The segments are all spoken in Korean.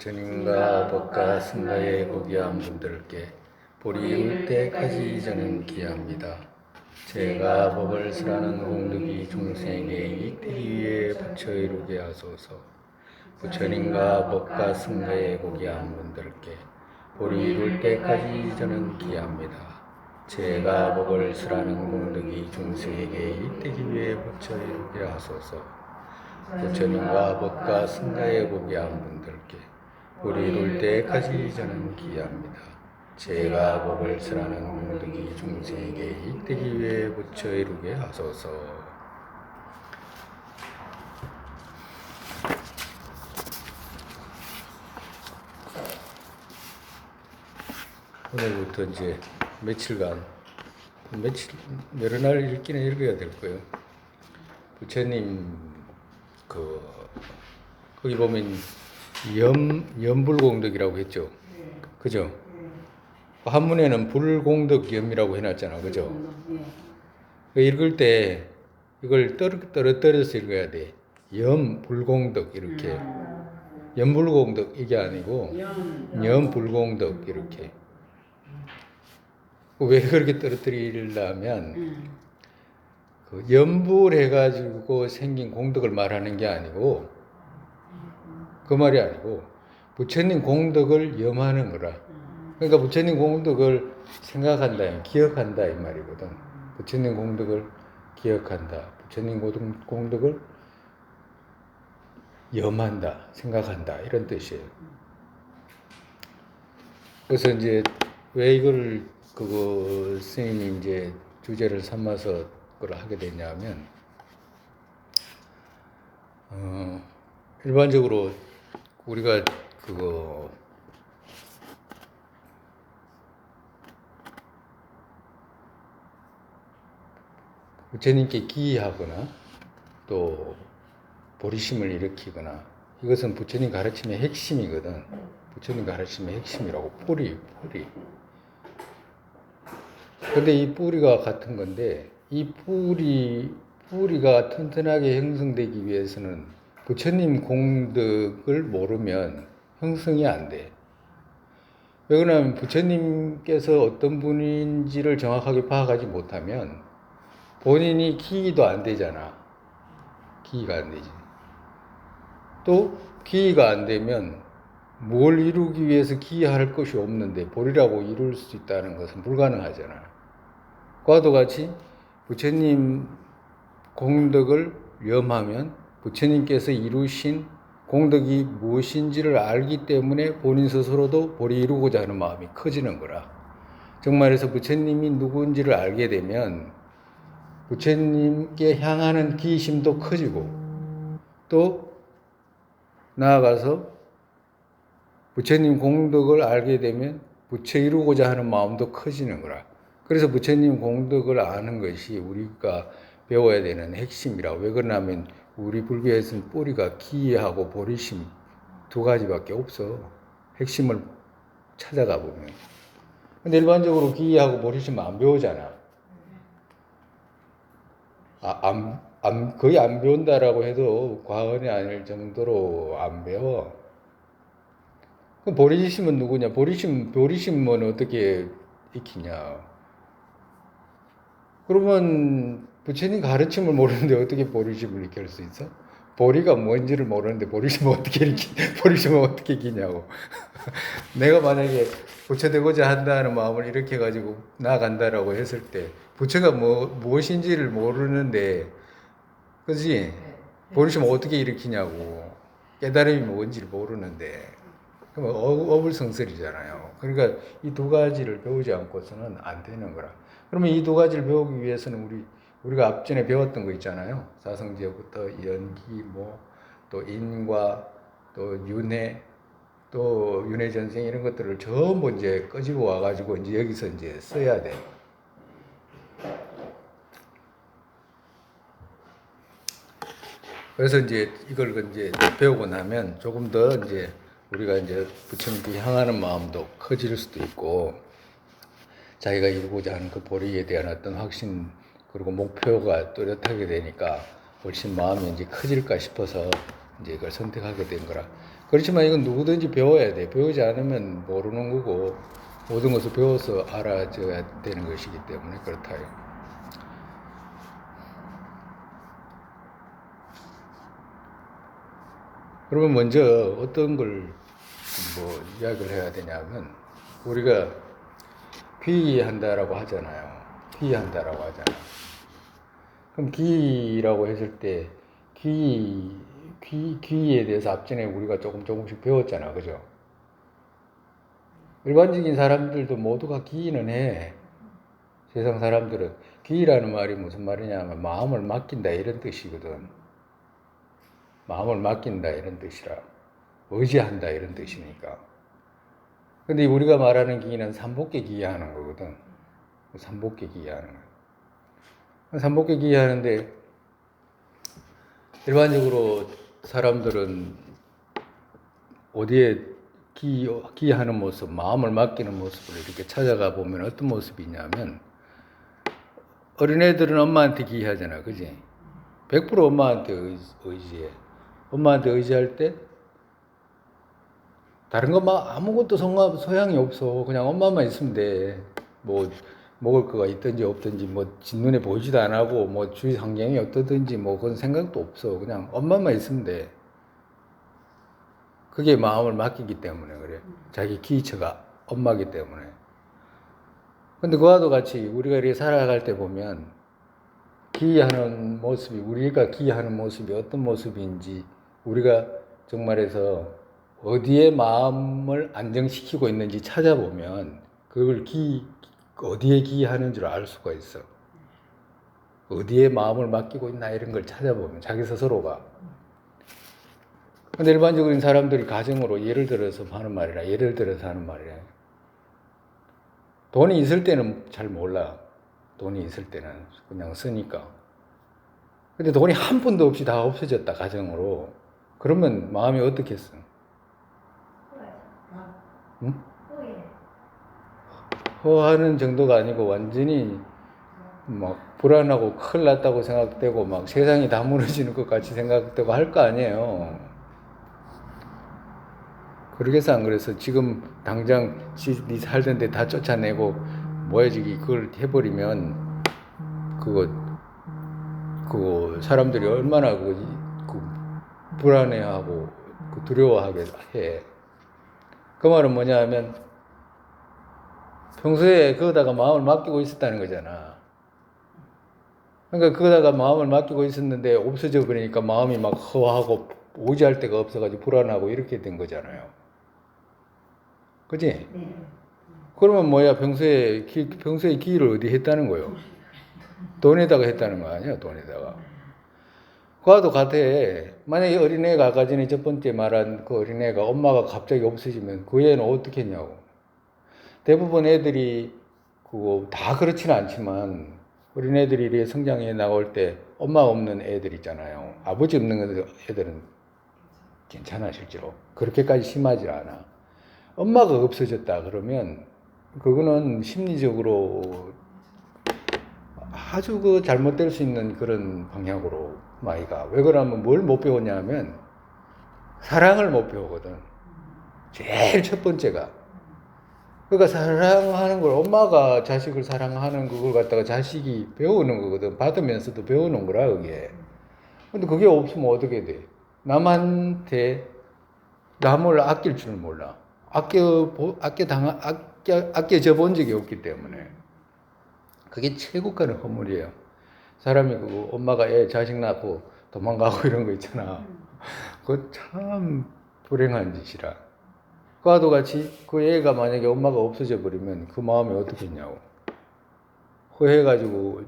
부처님과 법과 승가의 고귀한 분들께 볼이 이룰 때까지 저는 기합니다. 제가 법을 설하는 공덕이 중생에게 이익되기 위해 부처 이루게 하소서. 부처님과 법과 승가의 고귀한 분들께 볼이 이룰 때까지 저는 기합니다. 제가 법을 설하는 공덕이 중생에게 이익되기 위해 부처 이루게 하소서. 부처님과 법과 승가의 고귀한 분들께 볼이 이룰 때까지 저는 기합니다. 제가 법을 설하는 공덕이 중생에게 이익되기 위해 부처 이루게 하소서. 오늘부터 이제 며칠간 여러 날 읽기는 읽어야 될 거예요. 부처님 거기 보면 염불공덕이라고 했죠. 그죠? 한문에는 불공덕염이라고 해놨잖아. 그죠? 읽을 때 이걸 떨어뜨려서 읽어야 돼. 염불공덕 이렇게. 염불공덕 이게 아니고 염불공덕 이렇게. 왜 그렇게 떨어뜨리려면 염불해가지고 생긴 공덕을 말하는 게 아니고 그 말이 아니고 부처님 공덕을 염하는 거라. 그러니까 부처님 공덕을 생각한다, 기억한다 이 말이거든. 부처님 공덕을 기억한다, 부처님 공덕을 염한다, 생각한다 이런 뜻이에요. 그래서 이제 왜 이걸 스님이 이제 주제를 삼아서 그걸 하게 됐냐면 일반적으로 우리가 부처님께 기이하거나 또 보리심을 일으키거나 이것은 부처님 가르침의 핵심이거든. 부처님 가르침의 핵심이라고. 뿌리. 근데 이 뿌리가 같은 건데 이 뿌리가 튼튼하게 형성되기 위해서는 부처님 공덕을 모르면 형성이 안 돼. 왜 그러냐면 부처님께서 어떤 분인지를 정확하게 파악하지 못하면 본인이 기이도 안 되잖아. 기이가 안 되지. 또 기이가 안 되면 뭘 이루기 위해서 기이할 것이 없는데 보리라고 이룰 수 있다는 것은 불가능하잖아. 과도 같이 부처님 공덕을 염하면 부처님께서 이루신 공덕이 무엇인지를 알기 때문에 본인 스스로도 볼이 이루고자 하는 마음이 커지는 거라. 정말해서 부처님이 누구인지를 알게 되면 부처님께 향하는 기심도 커지고 또 나아가서 부처님 공덕을 알게 되면 부처 이루고자 하는 마음도 커지는 거라. 그래서 부처님 공덕을 아는 것이 우리가 배워야 되는 핵심이라. 왜 그러냐면 우리 불교에서는 뿌리가 기하고 보리심 두 가지밖에 없어. 핵심을 찾아가 보면. 근데 일반적으로 기하고 보리심 안 배우잖아. 거의 안 배운다라고 해도 과언이 아닐 정도로 안 배워. 그럼 보리심은 누구냐? 보리심은 어떻게 익히냐? 그러면 부처님 가르침을 모르는데 어떻게 보리심을 익힐 수 있어? 보리가 뭔지를 모르는데 보리심을 어떻게 익히냐고. 내가 만약에 부처 되고자 한다는 마음을 이렇게 가지고 나아간다라고 했을 때 부처가 무엇인지를 모르는데, 그지? 보리심을 어떻게 일으키냐고. 깨달음이 뭔지를 모르는데. 그럼 어불성설이잖아요. 그러니까 이 두 가지를 배우지 않고서는 안 되는 거라. 그러면 이 두 가지를 배우기 위해서는 우리가 앞전에 배웠던 거 있잖아요. 사성제부터 연기, 또 인과, 또 윤회, 또 윤회전생 이런 것들을 전부 이제 끄집어 와가지고 이제 여기서 이제 써야 돼. 그래서 이제 이걸 이제 배우고 나면 조금 더 이제 우리가 이제 부처님께 향하는 마음도 커질 수도 있고, 자기가 이루고자 하는 그 보리에 대한 어떤 확신 그리고 목표가 뚜렷하게 되니까 훨씬 마음이 이제 커질까 싶어서 이제 이걸 선택하게 된 거라. 그렇지만 이건 누구든지 배워야 돼. 배우지 않으면 모르는 거고 모든 것을 배워서 알아줘야 되는 것이기 때문에 그렇다요. 그러면 먼저 어떤 걸 이야기를 해야 되냐면 우리가 귀의한다라고 하잖아요. 귀의한다라고 하잖아요. 그럼 귀의라고 했을 때 귀의에 대해서 앞전에 우리가 조금씩 배웠잖아. 그죠? 일반적인 사람들도 모두가 귀의는 해. 세상 사람들은 귀의라는 말이 무슨 말이냐면 마음을 맡긴다 이런 뜻이거든. 마음을 맡긴다 이런 뜻이라. 의지한다 이런 뜻이니까. 근데 우리가 말하는 귀의는 삼복계 귀의하는 거거든. 삼복계 귀의하는 거. 삼복계 귀의하는데 일반적으로 사람들은 어디에 귀의하는 모습, 마음을 맡기는 모습을 이렇게 찾아가 보면 어떤 모습이 있냐면 어린애들은 엄마한테 귀의하잖아. 그지? 100% 엄마한테 의지해. 엄마한테 의지할 때 다른 거 막 아무것도 소양이 없어. 그냥 엄마만 있으면 돼. 뭐 먹을 거가 있든지 없든지 뭐 눈에 보이지도 안 하고 뭐 주위 환경이 어떠든지 뭐 그런 생각도 없어. 그냥 엄마만 있으면 돼. 그게 마음을 맡기기 때문에 그래. 자기 기처가 엄마기 때문에. 근데 그와도 같이 우리가 이렇게 살아갈 때 보면 기하는 모습이 우리가 기하는 모습이 어떤 모습인지 우리가 정말해서 어디에 마음을 안정시키고 있는지 찾아보면 그걸 어디에 기하는 줄 알 수가 있어. 어디에 마음을 맡기고 있나 이런 걸 찾아보면 자기 스스로가. 근데 일반적인 사람들이 가정으로 예를 들어서 하는 말이라 돈이 있을 때는 잘 몰라. 돈이 있을 때는 그냥 쓰니까. 근데 돈이 한 푼도 없이 다 없어졌다 가정으로. 그러면 마음이 어떻겠어? 응? 허하는 정도가 아니고 완전히 막 불안하고 큰일 났다고 생각되고 막 세상이 다 무너지는 것 같이 생각되고 할 거 아니에요. 그러겠어 안 그래서 지금 당장 네 살던 데 다 쫓아내고 뭐해지기 그걸 해버리면 그거 사람들이 얼마나 불안해하고 두려워하게 해. 그 말은 뭐냐 하면 평소에 거기다가 마음을 맡기고 있었다는 거잖아. 그러니까 거기다가 마음을 맡기고 있었는데 없어져 버리니까 마음이 막 허하고 오지할 데가 없어가지고 불안하고 이렇게 된 거잖아요. 그지? 네. 그러면 뭐야 평소에 기를 어디 했다는 거요? 돈에다가 했다는 거 아니야? 돈에다가. 그와도 같아. 만약에 어린애가 아까 전에 첫 번째 말한 그 어린애가 엄마가 갑자기 없어지면 그 애는 어떻게 했냐고. 대부분 애들이 그거 다 그렇지는 않지만 어린애들이 이렇게 성장해 나올 때 엄마 없는 애들 있잖아요. 아버지 없는 애들은 괜찮아 실제로. 그렇게까지 심하지 않아. 엄마가 없어졌다 그러면 그거는 심리적으로 아주 잘못될 수 있는 그런 방향으로 마이가. 왜 그러냐면 뭘 못 배웠냐면 사랑을 못 배우거든. 제일 첫 번째가. 그러니까 사랑하는 걸 엄마가 자식을 사랑하는 그걸 갖다가 자식이 배우는 거거든. 받으면서도 배우는 거라 그게. 근데 그게 없으면 어떻게 돼? 남한테 남을 아낄 줄 몰라. 아껴져 본 적이 없기 때문에. 그게 최고가는 허물이에요. 사람이 엄마가 자식 낳고 도망가고 이런 거 있잖아. 그거 참 불행한 짓이라. 그와도 같이 그 애가 만약에 엄마가 없어져 버리면 그 마음이 어떻겠냐고. 허해가지고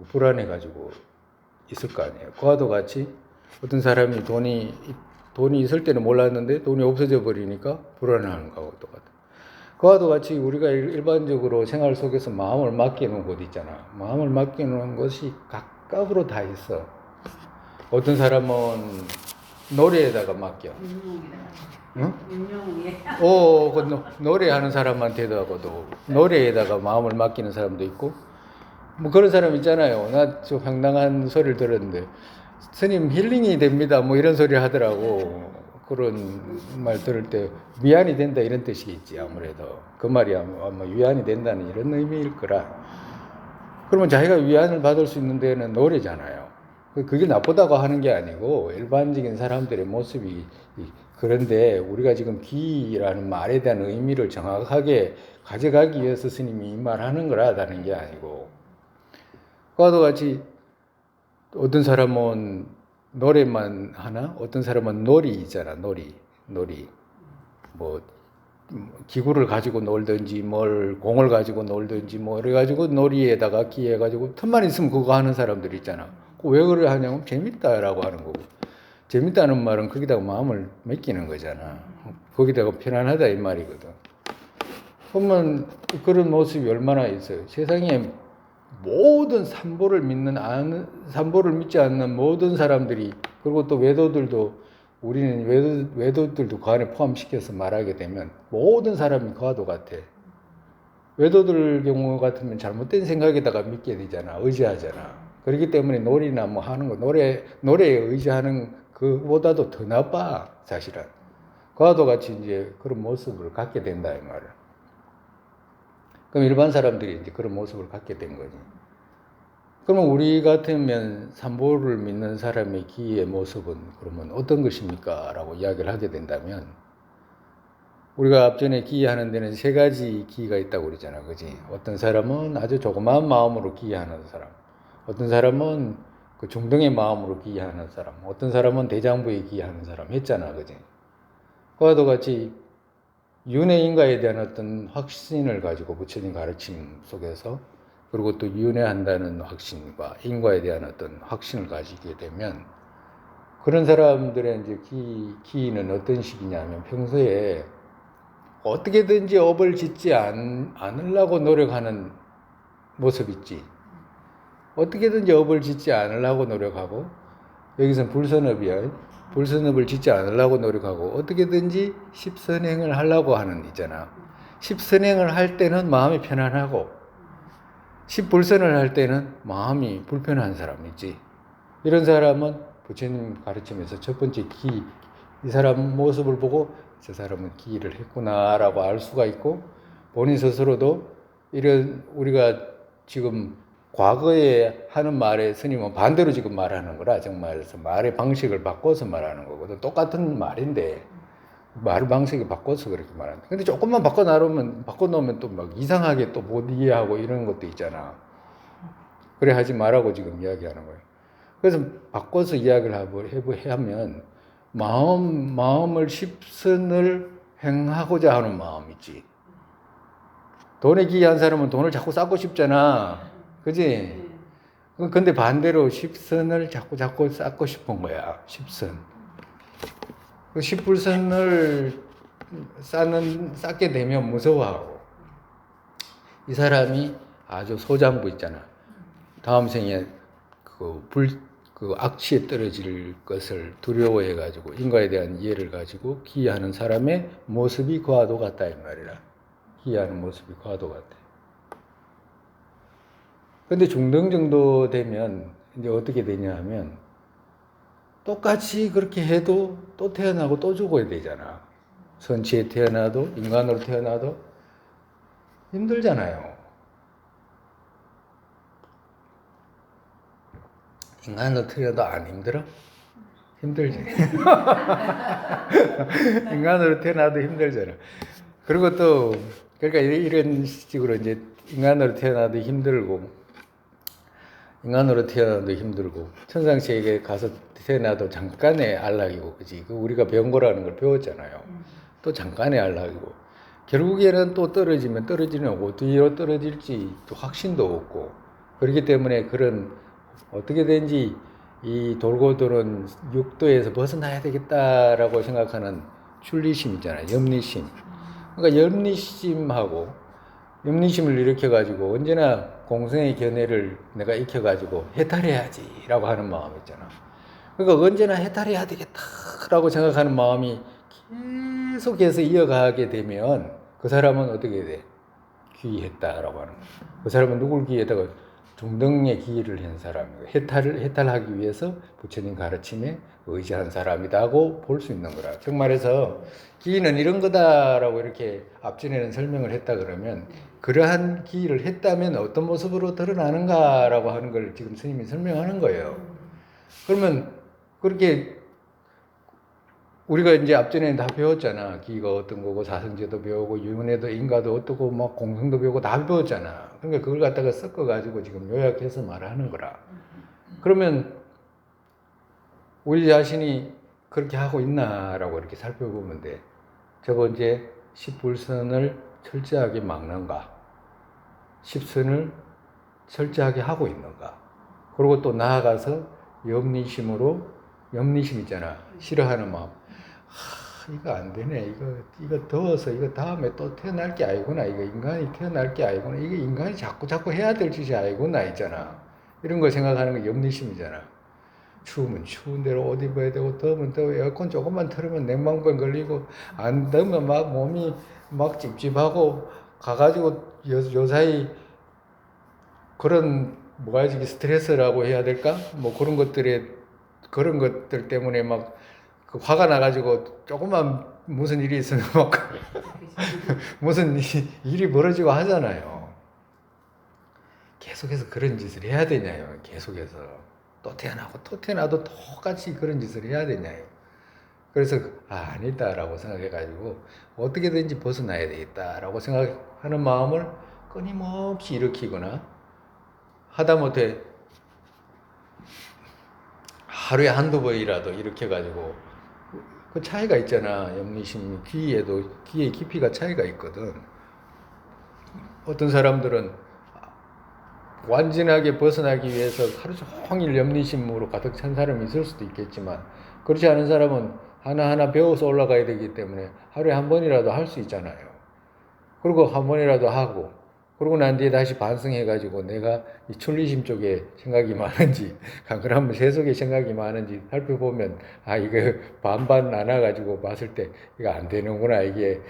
불안해가지고 있을 거 아니에요. 그와도 같이 어떤 사람이 돈이 있을 때는 몰랐는데 돈이 없어져 버리니까 불안해하는 거하고 똑같아. 그와도 같이 우리가 일반적으로 생활 속에서 마음을 맡기는 곳 있잖아. 마음을 맡기는 것이 각각으로 다 있어. 어떤 사람은 노래에다가 맡겨. 응? 노래하는 사람한테도 하고도 노래에다가 마음을 맡기는 사람도 있고 뭐 그런 사람 있잖아요. 나 저 황당한 소리를 들었는데 스님 힐링이 됩니다. 뭐 이런 소리 하더라고. 그런 말 들을 때 위안이 된다 이런 뜻이겠지. 아무래도 그 말이 아마 위안이 된다는 이런 의미일 거라. 그러면 자기가 위안을 받을 수 있는 데는 노래잖아요. 그게 나쁘다고 하는 게 아니고 일반적인 사람들의 모습이 그런데 우리가 지금 기라는 말에 대한 의미를 정확하게 가져가기 위해서 스님이 이 말하는 거라다는 게 아니고 그와도 같이 어떤 사람은 노래만 하나 어떤 사람은 놀이 있잖아. 놀이 뭐 기구를 가지고 놀든지 뭘 공을 가지고 놀든지 뭐 그래가지고 놀이에다가 기해가지고 틈만 있으면 그거 하는 사람들 있잖아. 왜 그래 하냐면 재밌다라고 하는 거고 재밌다는 말은 거기다가 마음을 맡기는 거잖아. 거기다가 편안하다 이 말이거든. 그러면 그런 모습이 얼마나 있어요. 세상에 모든 산보를 믿지 않는 모든 사람들이 그리고 또 외도들도 우리는 외도들도 그 안에 포함시켜서 말하게 되면 모든 사람이 그와도 같아. 외도들 경우 같으면 잘못된 생각에다가 믿게 되잖아. 의지하잖아. 그렇기 때문에 놀이나 뭐 하는 거 노래에 의지하는 그보다도 더 나빠 사실은. 그와도 같이 이제 그런 모습을 갖게 된다 이 말이야. 그럼 일반 사람들이 이제 그런 모습을 갖게 된 거지. 그러면 우리 같으면 삼보를 믿는 사람의 기의 모습은 그러면 어떤 것입니까? 라고 이야기를 하게 된다면 우리가 앞전에 기하는 데는 세 가지 기가 있다고 그러잖아. 그지? 어떤 사람은 아주 조그마한 마음으로 기하는 사람. 어떤 사람은 그 중등의 마음으로 기하는 사람. 어떤 사람은 대장부에 기하는 사람 했잖아. 그지? 그와도 같이 윤회인가에 대한 어떤 확신을 가지고 부처님 가르침 속에서 그리고 또 윤회한다는 확신과 인과에 대한 어떤 확신을 가지게 되면 그런 사람들의 이제 기는 어떤 식이냐면 평소에 어떻게든지 업을 짓지 않으려고 노력하는 모습 있지. 어떻게든지 업을 짓지 않으려고 노력하고 여기서는 불선업이야. 불선업을 짓지 않으려고 노력하고 어떻게든지 십선행을 하려고 하는 있잖아. 십선행을 할 때는 마음이 편안하고 십불선을 할 때는 마음이 불편한 사람 있지. 이런 사람은 부처님 가르침에서 첫 번째 이 사람 모습을 보고 저 사람은 기를 했구나라고 알 수가 있고 본인 스스로도 이런 우리가 지금 과거에 하는 말에 스님은 반대로 지금 말하는 거라 정말에서 말의 방식을 바꿔서 말하는 거거든. 똑같은 말인데 말 방식을 바꿔서 그렇게 말한다. 근데 조금만 바꿔놓으면 또 막 이상하게 또 못 이해하고 이런 것도 있잖아. 그래 하지 말라고 지금 이야기하는 거예요. 그래서 바꿔서 이야기를 하면 마음을 십선을 행하고자 하는 마음이지. 돈에 기여한 사람은 돈을 자꾸 쌓고 싶잖아. 그지? 근데 반대로 십선을 자꾸 쌓고 싶은 거야. 십선. 그 십불선을 쌓게 되면 무서워하고 이 사람이 아주 소장부 있잖아. 다음 생에 그 악취에 떨어질 것을 두려워해 가지고 인과에 대한 이해를 가지고 기하는 사람의 모습이 그와도 같다 이 말이라. 기하는 모습이 그와도 같아. 근데 중등 정도 되면 이제 어떻게 되냐 하면 똑같이 그렇게 해도 또 태어나고 또 죽어야 되잖아. 선치에 태어나도 인간으로 태어나도 힘들잖아요. 인간으로 태어나도 안 힘들어? 힘들지. 인간으로 태어나도 힘들잖아. 그리고 또 그러니까 이런 식으로 이제 인간으로 태어나도 힘들고 천상세계에 가서 태어나도 잠깐의 안락이고, 그지? 우리가 병고라는 걸 배웠잖아요. 또 잠깐의 안락이고, 결국에는 또 떨어지면 떨어지는 거고, 뒤로 떨어질지 또 확신도 없고, 그렇기 때문에 그런 어떻게든지 이 돌고 도는 육도에서 벗어나야 되겠다라고 생각하는 출리심 있잖아요. 염리심. 그러니까 염리심을 일으켜가지고 언제나 공생의 견해를 내가 익혀가지고 해탈해야지라고 하는 마음 있잖아. 그러니까 언제나 해탈해야 되겠다라고 생각하는 마음이 계속해서 이어가게 되면 그 사람은 어떻게 돼? 귀했다라고 하는 거야. 그 사람은 누굴 귀했다고? 중등의 기의를 한 사람이고 해탈하기 위해서 부처님 가르침에 의지한 사람이다고 볼 수 있는 거라. 즉 말해서 기의는 이런 거다라고 이렇게 앞전에는 설명을 했다 그러면 그러한 기의를 했다면 어떤 모습으로 드러나는가라고 하는 걸 지금 스님이 설명하는 거예요. 그러면 그렇게 우리가 이제 앞전에는 다 배웠잖아. 기가 어떤 거고 사성제도 배우고 윤회도 인가도 어떻고 막 공성도 배우고 다 배웠잖아. 그러니까 그걸 갖다가 섞어가지고 지금 요약해서 말하는 거라. 그러면 우리 자신이 그렇게 하고 있나라고 이렇게 살펴보면 돼. 저거 이제 십불선을 철저하게 막는가, 십선을 철저하게 하고 있는가. 그리고 또 나아가서 염리심 있잖아. 싫어하는 마음. 이거 안 되네. 이거 더워서 이거 다음에 또 태어날 게 아니구나. 이거 인간이 태어날 게 아니구나. 이게 인간이 자꾸 해야 될 짓이 아니구나. 있잖아. 이런 걸 생각하는 게 염리심이잖아. 추우면 추운 대로 옷 입어야 되고, 더우면 더워. 에어컨 조금만 틀으면 냉방병 걸리고, 안 더우면 막 몸이 막 찝찝하고, 가가지고 요사이 그런 뭐가 이게 스트레스라고 해야 될까? 뭐 그런 것들 때문에 막 화가 나가지고 조금만 무슨 일이 있으면 막 무슨 일이 벌어지고 하잖아요. 계속해서 그런 짓을 해야 되냐요. 계속해서 또 태어나도 똑같이 그런 짓을 해야 되냐요. 그래서 아니다라고 생각해가지고 어떻게든지 벗어나야 되겠다라고 생각하는 마음을 끊임없이 일으키거나 하다못해 하루에 한두 번이라도 일으켜가지고 그 차이가 있잖아. 염리심, 기의 깊이가 차이가 있거든. 어떤 사람들은 완전하게 벗어나기 위해서 하루 종일 염리심으로 가득 찬 사람이 있을 수도 있겠지만 그렇지 않은 사람은 하나하나 배워서 올라가야 되기 때문에 하루에 한 번이라도 할 수 있잖아요. 그리고 한 번이라도 하고 그러고 난 뒤에 다시 반성해가지고 내가 이 천리심 쪽에 생각이 많은지 그러면 세속에 생각이 많은지 살펴보면 이거 반반 나눠가지고 봤을 때 이거 안 되는구나. 이게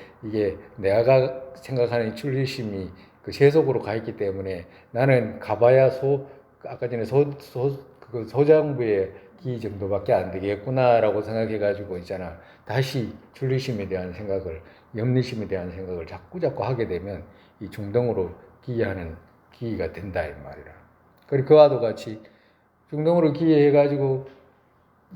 내가 생각하는 천리심이 그 세속으로 가 있기 때문에 나는 가봐야 아까 전에 그 소장부의 기 정도밖에 안 되겠구나라고 생각해가지고 있잖아. 다시 천리심에 대한 생각을, 염리심에 대한 생각을 자꾸 하게 되면 이 중동으로 기이하는 기이가 된다 이 말이라. 그리고 그와도 같이 중동으로 기이해가지고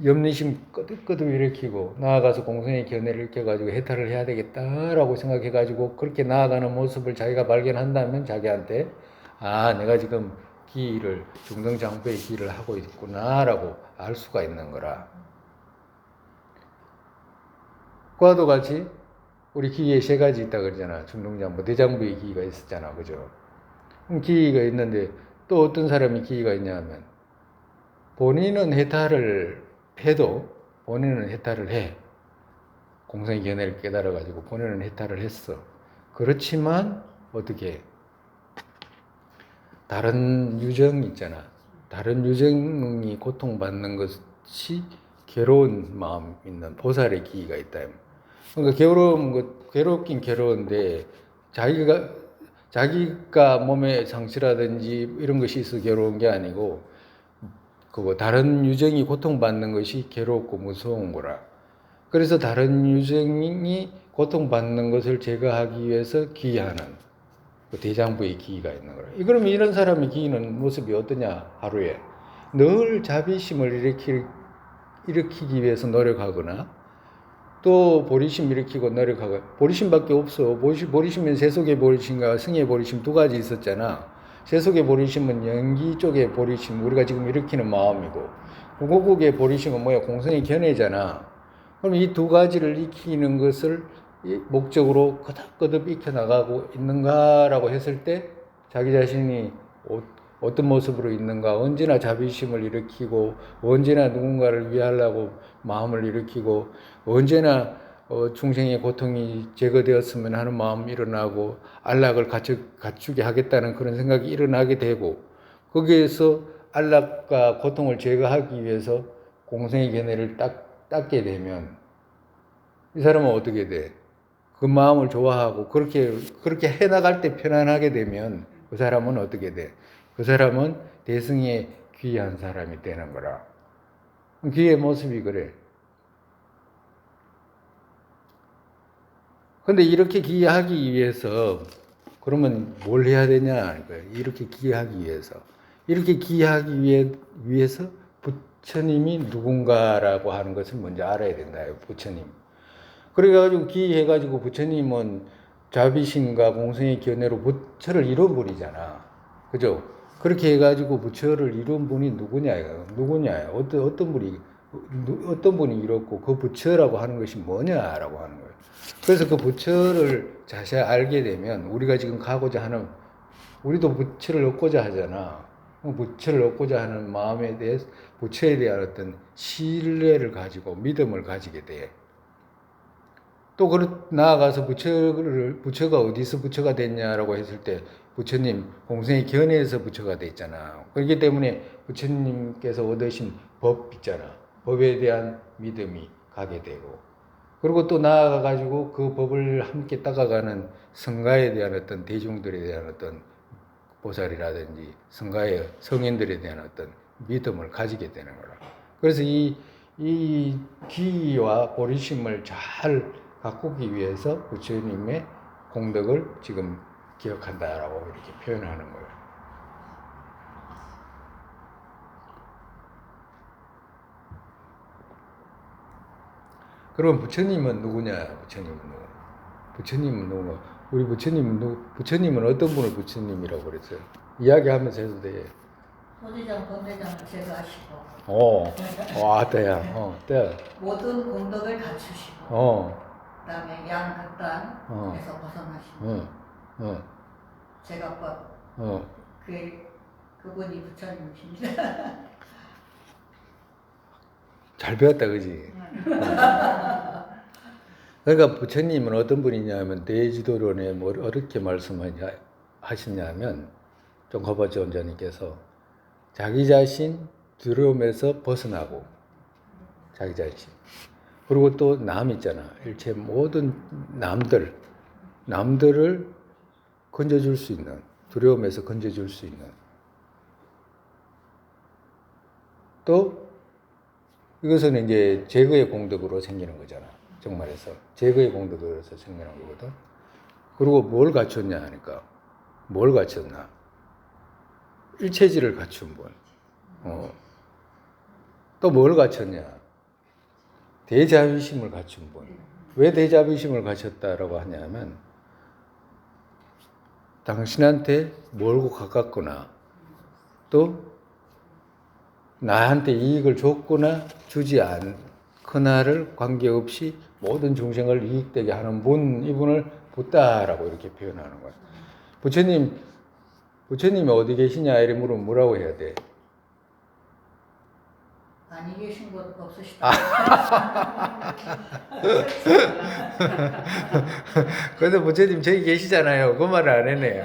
염리심 끄덕끄덕 일으키고 나아가서 공성의 견해를 일으켜가지고 해탈을 해야 되겠다라고 생각해가지고 그렇게 나아가는 모습을 자기가 발견한다면 자기한테 내가 지금 중동장부의 기이를 하고 있구나라고 알 수가 있는 거라. 그와도 같이 우리 기에 세 가지 있다 그러잖아. 중동장부, 대장부의 기가 있었잖아. 그죠? 기가 있는데 또 어떤 사람이 기가 있냐면 본인은 해탈을 해. 공성의 견해를 깨달아가지고 본인은 해탈을 했어. 그렇지만 어떻게 다른 유정 있잖아. 다른 유정이 고통받는 것이 괴로운 마음 있는 보살의 기가 있다. 그러니까 괴롭긴 괴로운데 자기가 몸에 상처라든지 이런 것이 있어 괴로운 게 아니고 다른 유정이 고통받는 것이 괴롭고 무서운 거라. 그래서 다른 유정이 고통받는 것을 제거하기 위해서 기하는 대장부의 기가 있는 거라. 그러면 이런 사람의 기는 모습이 어떠냐? 하루에 늘 자비심을 일으키기 위해서 노력하거나 또 보리심 일으키고 노력하고 보리심밖에 없어. 보리심은 세속의 보리심과 승의 보리심 두 가지 있었잖아. 세속의 보리심은 연기 쪽의 보리심, 우리가 지금 일으키는 마음이고 구고국의 보리심은 뭐야? 공성의 견해잖아. 그럼 이 두 가지를 익히는 것을 목적으로 끄덕끄덕 익혀나가고 있는가라고 했을 때 자기 자신이 어떤 모습으로 있는가, 언제나 자비심을 일으키고 언제나 누군가를 위하려고 마음을 일으키고 언제나 중생의 고통이 제거되었으면 하는 마음이 일어나고 안락을 갖추게 하겠다는 그런 생각이 일어나게 되고 거기에서 안락과 고통을 제거하기 위해서 공성의 견해를 닦게 되면 이 사람은 어떻게 돼? 그 마음을 좋아하고 그렇게 해나갈 때 편안하게 되면 그 사람은 어떻게 돼? 그 사람은 대승에 귀한 사람이 되는 거라. 귀의 모습이 그래. 근데 이렇게 귀하기 위해서 그러면 뭘 해야 되냐? 이렇게 귀하기 위해서. 이렇게 귀하기 위해서 부처님이 누군가라고 하는 것을 먼저 알아야 된다. 부처님. 그래가지고 귀해가지고 부처님은 자비심과 공성의 견해로 부처를 이뤄버리잖아. 그죠? 그렇게 해가지고 부처를 이룬 분이 누구냐? 누구냐? 어떤 분이 이뤘고 그 부처라고 하는 것이 뭐냐라고 하는 거예요. 그래서 그 부처를 자세히 알게 되면 우리가 지금 가고자 하는 우리도 부처를 얻고자 하잖아. 부처를 얻고자 하는 마음에 대해서 부처에 대한 어떤 신뢰를 가지고 믿음을 가지게 돼. 또 나아가서 부처가 어디서 부처가 됐냐라고 했을 때 부처님 공생의 견해에서 부처가 됐잖아. 그렇기 때문에 부처님께서 얻으신 법 있잖아. 법에 대한 믿음이 가게 되고 그리고 또 나아가가지고 그 법을 함께 따라가는 성가에 대한 어떤 대중들에 대한 어떤 보살이라든지 성가의 성인들에 대한 어떤 믿음을 가지게 되는 거라. 그래서 이 기와 보리심을 잘 가꾸기 위해서 부처님의 공덕을 지금 기억한다라고 이렇게 표현하는 거예요. 그럼 부처님은 누구냐? 부처님은 누구? 우리 부처님은 어떤 분을 부처님이라고 그랬어요? 이야기하면서 해도 돼. 소지장, 번대장을 제거하시고 때야. 때야. 모든 공덕을 갖추시고 그다음에 양극단에서 벗어나시고 제가법 그분이 부처님이십니다. 잘 배웠다, 그지? 그러니까 부처님은 어떤 분이냐면 대지도론에 뭘 어렵게 말씀하시냐면 종합보지 원장님께서 자기 자신 두려움에서 벗어나고 자기 자신 그리고 또 남 있잖아. 일체 모든 남들을 건져줄 수 있는 두려움에서 건져줄 수 있는 또 이것은 이제 제거의 공덕으로 생기는 거잖아. 정말에서 제거의 공덕으로서 생기는 거거든. 그리고 뭘 갖췄냐 하니까 뭘 갖췄나? 일체지를 갖춘 분. 또 뭘 갖췄냐? 대자비심을 갖춘 분. 왜 대자비심을 갖췄다라고 하냐면 당신한테 멀고 가깝거나 또 나한테 이익을 줬거나 주지 않거나를 관계없이 모든 중생을 이익되게 하는 분, 이분을 부다라고 이렇게 표현하는 거야. 부처님이 어디 계시냐 이래 물으면 뭐라고 해야 돼? 아니 계신 것 없으시다. 그래서 부처님 저기 계시잖아요. 그 말을 안 했네.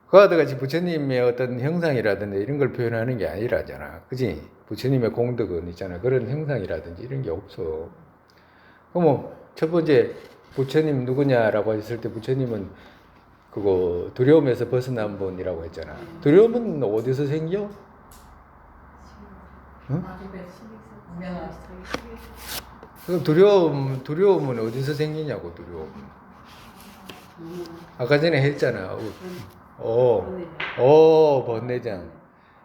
그와 같이 부처님의 어떤 형상이라든지 이런 걸 표현하는 게 아니라잖아. 그지? 부처님의 공덕은 있잖아. 그런 형상이라든지 이런 게 없어. 그럼 첫 번째 부처님 누구냐라고 했을 때 부처님은 그거 두려움에서 벗어난 분이라고 했잖아. 두려움은 어디서 생겨? 응? 그럼 두려움은 어디서 생기냐고, 두려움. 아까 전에 했잖아. 번뇌장.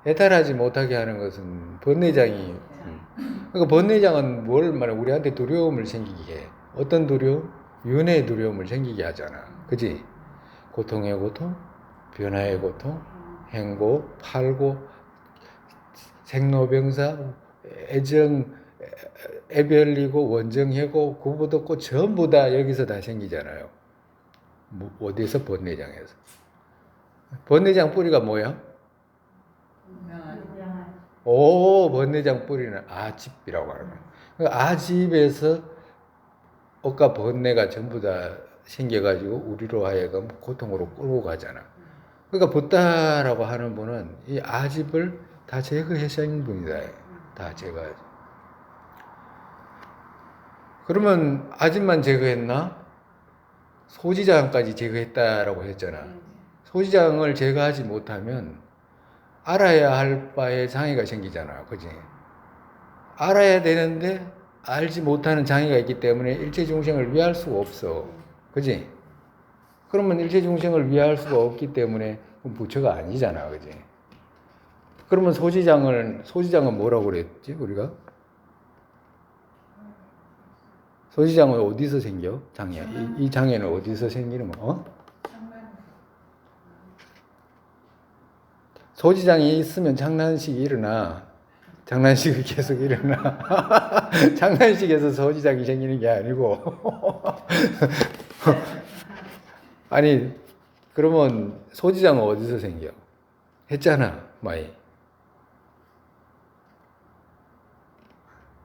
해탈하지 못하게 하는 것은 번뇌장이. 그러니까 번뇌장은 뭘 말해? 우리한테 두려움을 생기게 해. 어떤 두려움? 윤회의 두려움을 생기게 하잖아. 그지? 고통의 고통, 변화의 고통, 행고, 팔고, 생로병사, 애별리고, 원정해고, 구부덕고 전부 다 여기서 다 생기잖아요. 어디서? 번뇌장에서. 번뇌장 뿌리가 뭐야? 번뇌장 뿌리는 아집이라고 하는 거야. 아집에서 억과 번뇌가 전부 다 생겨가지고 우리로 하여금 고통으로 끌고 가잖아. 그러니까 부다라고 하는 분은 이 아집을 다 제거하신 분이다. 다 제거하지. 그러면 아집만 제거했나? 소지장까지 제거했다라고 했잖아. 소지장을 제거하지 못하면 알아야 할 바에 장애가 생기잖아. 그지? 알아야 되는데 알지 못하는 장애가 있기 때문에 일체중생을 위할 수가 없어. 그지? 그러면 일체중생을 위할 수가 없기 때문에 부처가 아니잖아. 그지? 그러면 소지장은 뭐라고 그랬지, 우리가? 소지장은 어디서 생겨? 장애. 이 장애는 어디서 생기는 거? 소지장이 있으면 장난식이 일어나. 장난식이 계속 일어나. 장난식에서 소지장이 생기는 게 아니고. 아니, 그러면 소지장은 어디서 생겨? 했잖아, 많이.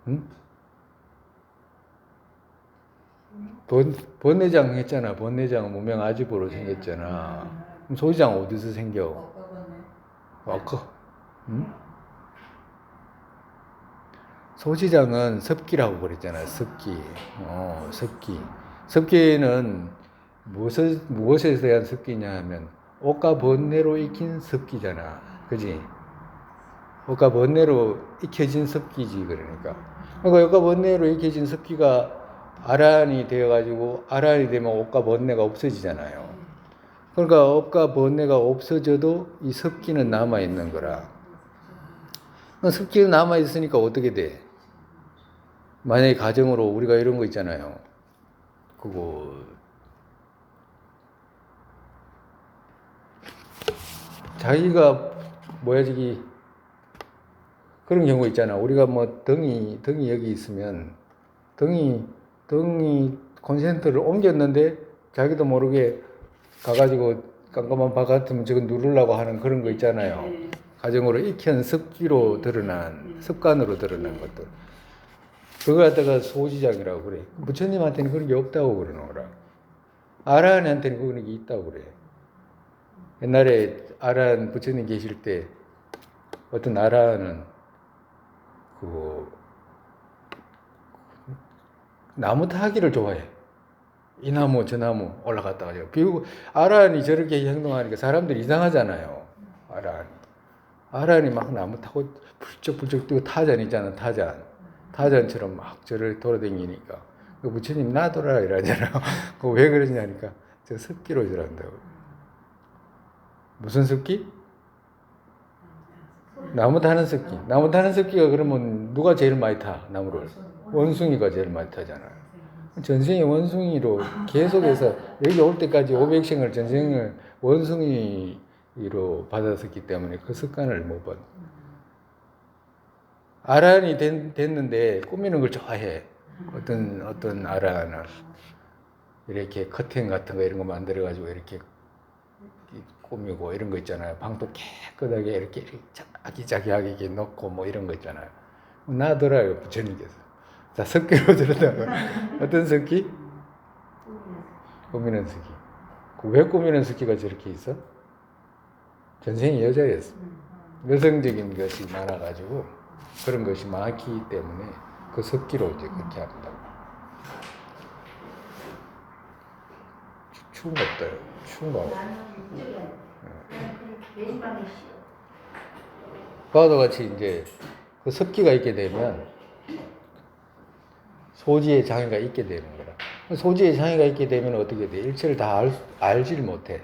응? 번뇌장 했잖아. 번뇌장은 무명 아집으로 생겼잖아. 그럼 소지장 어디서 생겨? 아까, 응? 소지장은 습기라고 그랬잖아. 습기. 습기. 습기는 무엇에 대한 습기냐 하면 옷과 번뇌로 익힌 습기잖아. 그지? 옷과 번뇌로 익혀진 습기지. 그러니까 옷과 번뇌로 익혀진 습기가 아란이 되어가지고 아란이 되면 옷과 번뇌가 없어지잖아요. 그러니까 옷과 번뇌가 없어져도 이 습기는 남아있는 거라. 습기가 남아있으니까 어떻게 돼? 만약에 가정으로 우리가 이런 거 있잖아요. 그거 자기가 뭐야 저기 그런 경우 있잖아. 우리가 뭐 등이 여기 있으면 등이 콘센트를 옮겼는데 자기도 모르게 가가지고 깜깜한 바 같으면 저거 누르려고 하는 그런 거 있잖아요. 가정으로 익힌 습기로 드러난 습관으로 드러난 것들. 그거 갖다가 소지장이라고 그래. 부처님한테는 그런 게 없다고 그러는 거라. 아라한한테는 그런 게 있다고 그래. 옛날에 아라한 부처님 계실 때 어떤 아라한은 그 나무 타기를 좋아해. 이 나무 저 나무 올라갔다가 비우고 아라한이 저렇게 행동하니까 사람들이 이상하잖아요. 아라한이 막 나무 타고 불쩍불쩍 뛰고 타잔 있잖아. 타잔처럼 막 저를 돌아다니니까 부처님 놔둬라 이러잖아요. 그거 왜 그러냐니까 저 습기로 저런다고. 무슨 습기? 나무 타는 습기. 나무 타는 습기가 그러면 누가 제일 많이 타? 나무를. 원숭이가 제일 많이 타잖아요. 전생에 원숭이로 계속해서 여기 올 때까지 500생을 전생을 원숭이로 받았었기 때문에 그 습관을 못 받아. 아란이 됐는데 꾸미는 걸 좋아해. 어떤 아란은 이렇게 커튼 같은 거 이런 거 만들어가지고 이렇게 꾸미고 이런 거 있잖아요. 방도 깨끗하게 이렇게 아기자기하게 이렇게 넣고 뭐 이런 거 있잖아요. 놔둬라요, 부처님께서. 자, 습기로 들었다고. 어떤 습기? 꾸미는 습기. 왜 꾸미는 습기가 저렇게 있어? 전생이 여자였어. 여성적인 것이 많아가지고 그런 것이 많기 때문에 그 습기로 이제 그렇게 합니다. 추운 거 없어요. 추운 거. 그와도 같이 이제 그 습기가 있게 되면 소지의 장애가 있게 되는 거라. 소지의 장애가 있게 되면 어떻게 돼? 일체를 다 알지를 못해.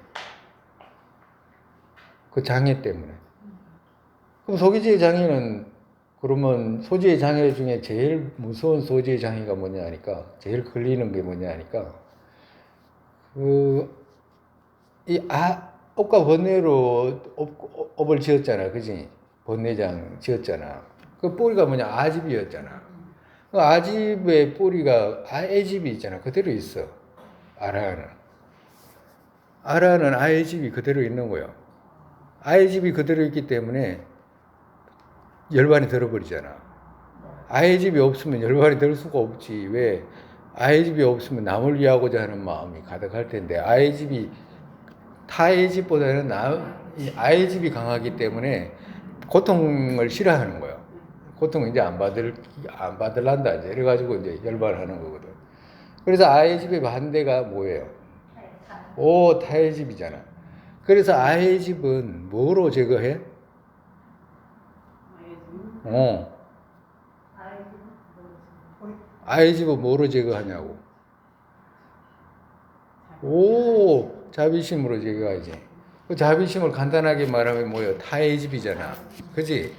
그 장애 때문에. 그럼 소지의 장애는 그러면 소지의 장애 중에 제일 무서운 소지의 장애가 뭐냐 하니까 제일 걸리는 게 뭐냐 하니까 옷과 번뇌로 업을 지었잖아. 그지? 번뇌장 지었잖아. 그 뿌리가 뭐냐? 아집이었잖아. 그 아집의 뿌리가 아의 집이 있잖아. 그대로 있어. 아라는 아의 집이 그대로 있는 거예요. 아의 집이 그대로 있기 때문에 열반이 들어버리잖아. 아의 집이 없으면 열반이 들 수가 없지. 왜? 아의 집이 없으면 남을 위하고자 하는 마음이 가득할 텐데 아의 집이 타의 집보다는 아의 집이 강하기 때문에 고통을 싫어하는 거예요. 고통을 이제 안 받을란다. 이제 이래가지고 이제 열반하는 거거든. 그래서 아의 집의 반대가 뭐예요? 오, 타의 집이잖아. 그래서 아의 집은 뭐로 제거해? 어. 아의 집은 뭐로 제거하냐고. 오, 자비심으로 제거하지. 그 자비심을 간단하게 말하면 뭐예요? 타의 집이잖아. 그지?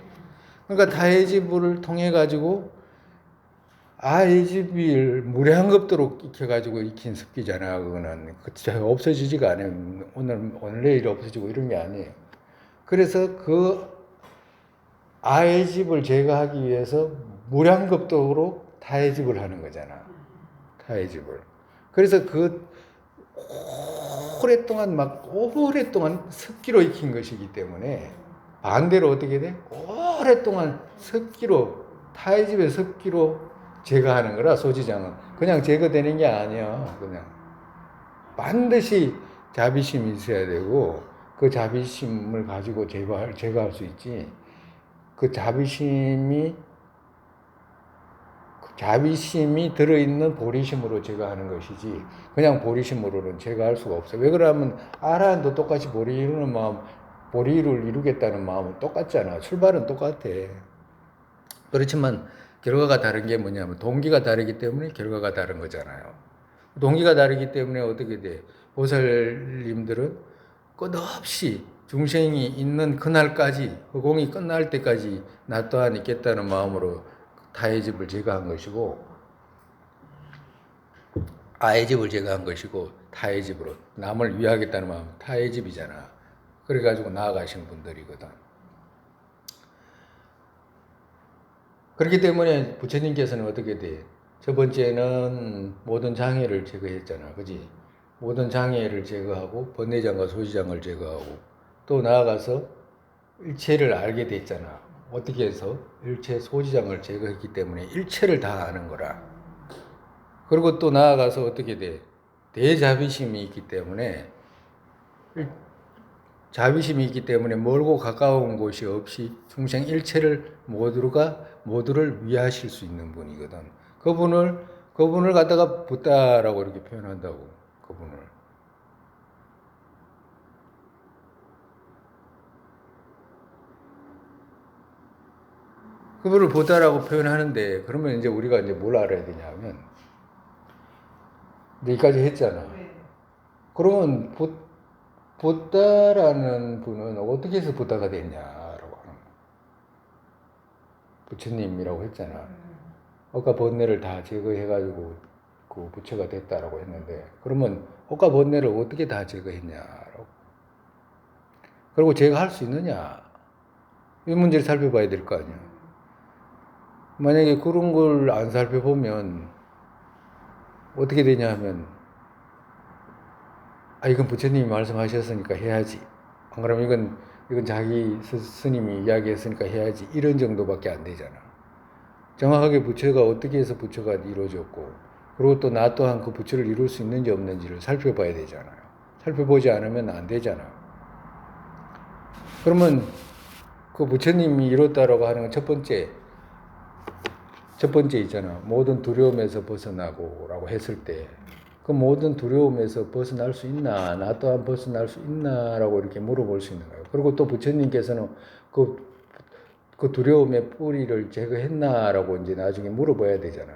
그러니까 타의 집을 통해 가지고 아의 집을 물에 한 겁도로 익혀가지고 익힌 습기잖아. 그거는 없어지지가 않아요. 오늘 내일 없어지고 이런 게 아니에요. 그래서 그 아의 집을 제거하기 위해서 물에 한 겁도로 타의 집을 하는 거잖아. 타의 집을. 그래서 그 오랫동안 습기로 익힌 것이기 때문에 반대로 어떻게 돼? 오랫동안 타의 집의 습기로 제거하는 거라 소지장은 그냥 제거되는 게 아니야. 그냥 반드시 자비심이 있어야 되고 그 자비심을 가지고 제거할 수 있지. 그 자비심이 들어있는 보리심으로 제거하는 것이지 그냥 보리심으로는 제거할 수가 없어. 왜 그러냐면 아라한도 똑같이 보리를 이루겠다는 마음은 똑같잖아. 출발은 똑같아. 그렇지만 결과가 다른 게 뭐냐면 동기가 다르기 때문에 결과가 다른 거잖아요. 동기가 다르기 때문에 어떻게 돼? 보살님들은 끝없이 중생이 있는 그날까지 허공이 끝날 때까지 나 또한 있겠다는 마음으로 타의 집을 제거한 것이고 아의 집을 제거한 것이고 타의 집으로 남을 위하겠다는 마음 타의 집이잖아. 그래가지고 나아가시는 분들이거든. 그렇기 때문에 부처님께서는 어떻게 돼? 첫 번째는 모든 장애를 제거했잖아. 그지? 모든 장애를 제거하고 번뇌장과 소지장을 제거하고 또 나아가서 일체를 알게 됐잖아. 어떻게 해서? 일체 소지장을 제거했기 때문에 일체를 다 아는 거라. 그리고 또 나아가서 어떻게 돼? 대자비심이 있기 때문에 멀고 가까운 곳이 없이 중생 일체를 모두를 위하실 수 있는 분이거든. 그분을 갖다가 붓다라고 이렇게 표현한다고. 그분을 붓다라고 표현하는데 그러면 이제 우리가 이제 뭘 알아야 되냐면 여기까지 했잖아. 그러면 붓다라는 분은 어떻게 해서 붓다가 됐냐라고 하는 거야. 부처님이라고 했잖아. 억과 번뇌를 다 제거해가지고 그 부처가 됐다라고 했는데 그러면 억과 번뇌를 어떻게 다 제거했냐라고. 그리고 제거할 수 있느냐 이 문제를 살펴봐야 될 거 아니야. 만약에 그런 걸 안 살펴보면 어떻게 되냐 하면 이건 부처님이 말씀하셨으니까 해야지. 안 그러면 이건 자기 스님이 이야기했으니까 해야지. 이런 정도밖에 안 되잖아. 정확하게 부처가 어떻게 해서 부처가 이루어졌고 그리고 또 나 또한 그 부처를 이룰 수 있는지 없는지를 살펴봐야 되잖아요. 살펴보지 않으면 안 되잖아. 그러면 그 부처님이 이뤘다라고 하는 건 첫 번째 있잖아. 모든 두려움에서 벗어나고 라고 했을 때 그 모든 두려움에서 벗어날 수 있나? 나 또한 벗어날 수 있나? 라고 이렇게 물어볼 수 있는 거예요. 그리고 또 부처님께서는 그 두려움의 뿌리를 제거했나? 라고 이제 나중에 물어봐야 되잖아.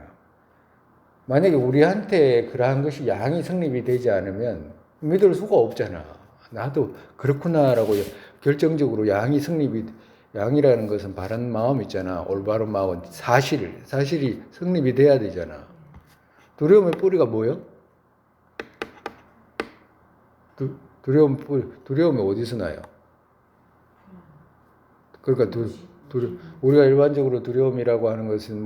만약에 우리한테 그러한 것이 양이 성립이 되지 않으면 믿을 수가 없잖아. 나도 그렇구나라고 결정적으로 양이라는 것은 바른 마음 있잖아. 올바른 마음, 사실이 성립이 돼야 되잖아. 두려움의 뿌리가 뭐예요? 두려움이 어디서 나요? 그러니까 우리가 일반적으로 두려움이라고 하는 것은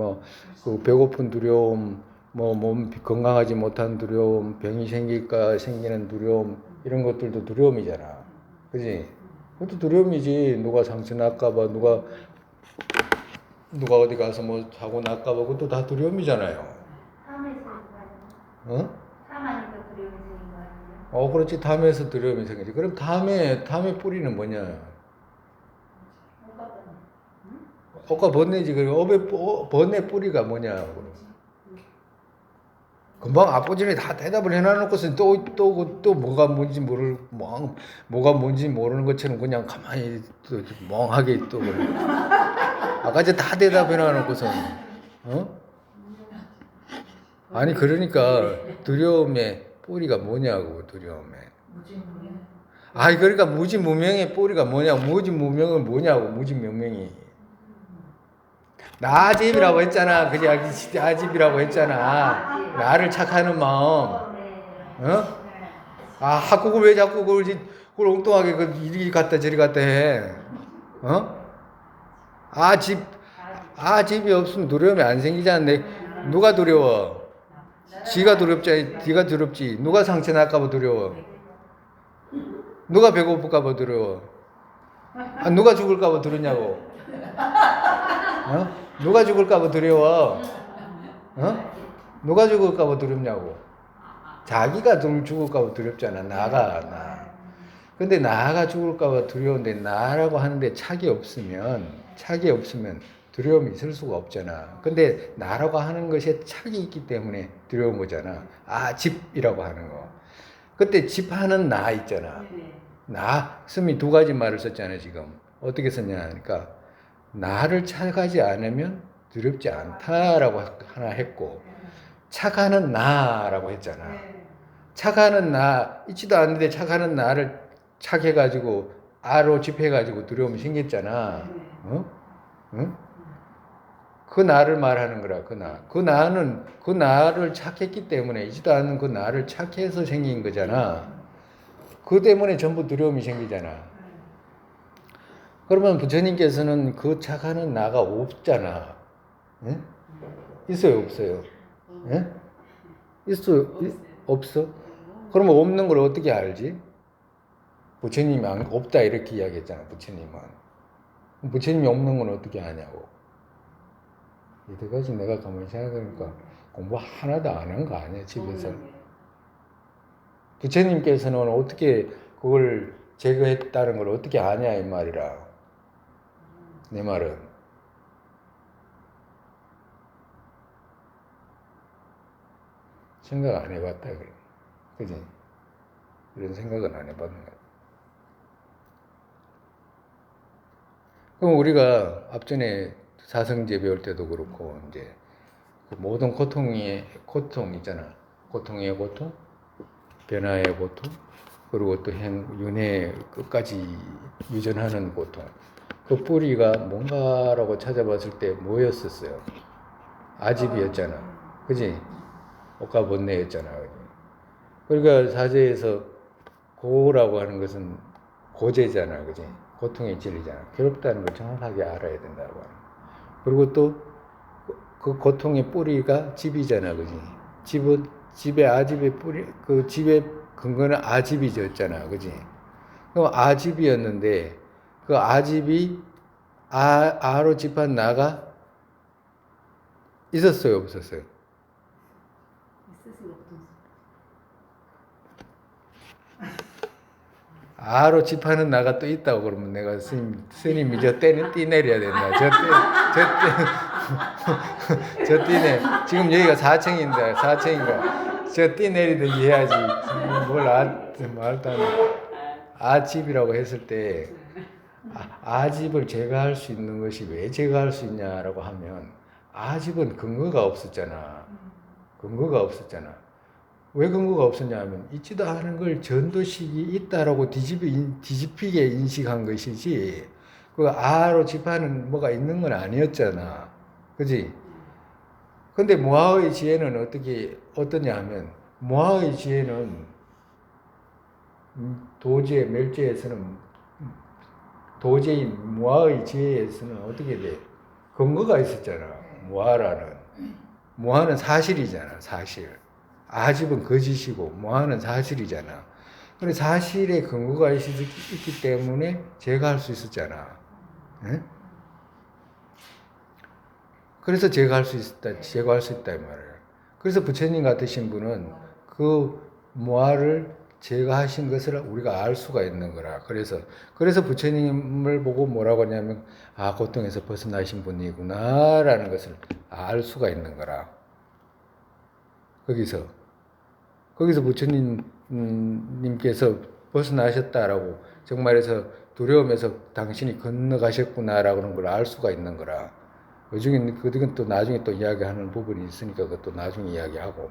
그 배고픈 두려움, 몸 건강하지 못한 두려움, 병이 생길까 생기는 두려움, 이런 것들도 두려움이잖아. 그지? 그것도 두려움이지. 누가 상처 날까봐, 누가 어디 가서 사고 날까봐, 그것도 다 두려움이잖아요. 어? 탐하니까 두려움이 생긴 거 아니에요? 그렇지. 탐에서 두려움이 생기지. 그럼 탐의 뿌리는 뭐냐? 억과 번뇌지. 그리고 번뇌 뿌리가 뭐냐? 금방 아버지는 다 대답을 해놔놓고서 또 뭐가 뭐가 뭔지 모르는 것처럼 그냥 가만히 또 멍하게 또 그래. 아까 다 대답해놔놓고서 어? 아니 그러니까 두려움의 뿌리가 뭐냐고 두려움에. 아니 그러니까 무지무명의 뿌리가 뭐냐고 무지무명은 뭐냐고 무지무명이. 나집이라고 했잖아. 그냥 나집이라고 했잖아. 나를 착하는 마음. 어? 아, 그걸 왜 자꾸 그걸 엉뚱하게 이리 갔다 저리 갔다 해. 어? 집이 없으면 두려움이 안 생기잖아. 누가 두려워? 지가 두렵지, 네가 두렵지. 누가 상처 날까봐 두려워? 누가 배고플까봐 두려워? 아, 누가 죽을까봐 두렵냐고? 어? 누가 죽을까봐 두려워? 어? 누가 죽을까봐 두렵냐고? 자기가 죽을까봐 두렵잖아. 나. 근데 나가 죽을까봐 두려운데 나라고 하는데 착이 없으면 두려움이 있을 수가 없잖아. 근데 나라고 하는 것에 착이 있기 때문에 두려운 거잖아. 집이라고 하는 거. 그때 집하는 나 있잖아. 나, 스미 두 가지 말을 썼잖아요, 지금. 어떻게 썼냐 하니까 나를 착하지 않으면 두렵지 않다라고 하나 했고 착하는 나라고 했잖아. 착하는 나 있지도 않는데 착하는 나를 착해가지고 아로 집해가지고 두려움이 생겼잖아. 어? 응? 그 나를 말하는 거라. 그 나를 착했기 때문에 있지도 않는 그 나를 착해서 생긴 거잖아. 그 때문에 전부 두려움이 생기잖아. 그러면 부처님께서는 그 착하는 나가 없잖아. 예? 있어요, 없어요? 예? 있어요, 없어? 그러면 없는 걸 어떻게 알지? 부처님이 없다 이렇게 이야기했잖아, 부처님은. 부처님이 없는 건 어떻게 아냐고. 이때까지 내가 가만히 생각하니까 공부 하나도 안 한 거 아니야, 집에서. 부처님께서는 어떻게 그걸 제거했다는 걸 어떻게 아냐, 이 말이라. 내 말은. 생각 안 해봤다, 그래. 그지? 이런 생각은 안 해봤는 거야. 그럼 우리가 앞전에 사성제 배울 때도 그렇고, 이제, 그 모든 고통 있잖아. 고통의 고통, 변화의 고통, 그리고 또 윤회 끝까지 유전하는 고통. 그 뿌리가 뭔가라고 찾아봤을 때 뭐였었어요? 아집이었잖아. 그지? 옥가본내였잖아. 그러니까 사제에서 고라고 하는 것은 고제잖아. 그지? 고통의 진리잖아. 괴롭다는 걸 정확하게 알아야 된다고 하는. 그리고 또 그 고통의 뿌리가 집이잖아. 그지? 집의 아집의 뿌리, 그 집의 근거는 아집이었잖아. 그지? 그럼 아집이었는데 그 아집이 아로 집한 나가 있었어요, 없었어요? 아로 집하는 나가 또 있다고 그러면 내가 스님이 저 때는 띠 내려야 된다. 저 띠네. 지금 여기가 4층인데, 4층인가. 저 띠 내리든지 해야지. 말도 안 해. 집이라고 했을 때, 집을 제거할 수 있는 것이 왜 제거할 수 있냐라고 하면, 집은 근거가 없었잖아. 왜 근거가 없었냐 하면 있지도 않은 걸 전도식이 있다라고 뒤집히게 인식한 것이지 그 아로 집하는 뭐가 있는 건 아니었잖아. 그지? 근데 모아의 지혜는 어떠냐 하면 모아의 지혜는 도제 멸제에서는 도제인 모아의 지혜에서는 어떻게 돼? 근거가 있었잖아. 모아는 사실이잖아. 사실. 아집은 거짓이고 모아는 사실이잖아. 그래 사실의 근거가 있기 때문에 제거할 수 있었잖아. 에? 그래서 제거할 수 있다 이 말이에요. 그래서 부처님 같으신 분은 그 모아를 제거하신 것을 우리가 알 수가 있는 거라. 그래서 부처님을 보고 뭐라고 하냐면 고통에서 벗어나신 분이구나라는 것을 알 수가 있는 거라. 거기서 부처님 님께서 벗어나셨다라고 정말해서 두려움에서 당신이 건너가셨구나라고 하는 걸 알 수가 있는 거라. 그중에 그건 또 나중에 또 이야기하는 부분이 있으니까 그것도 나중에 이야기하고.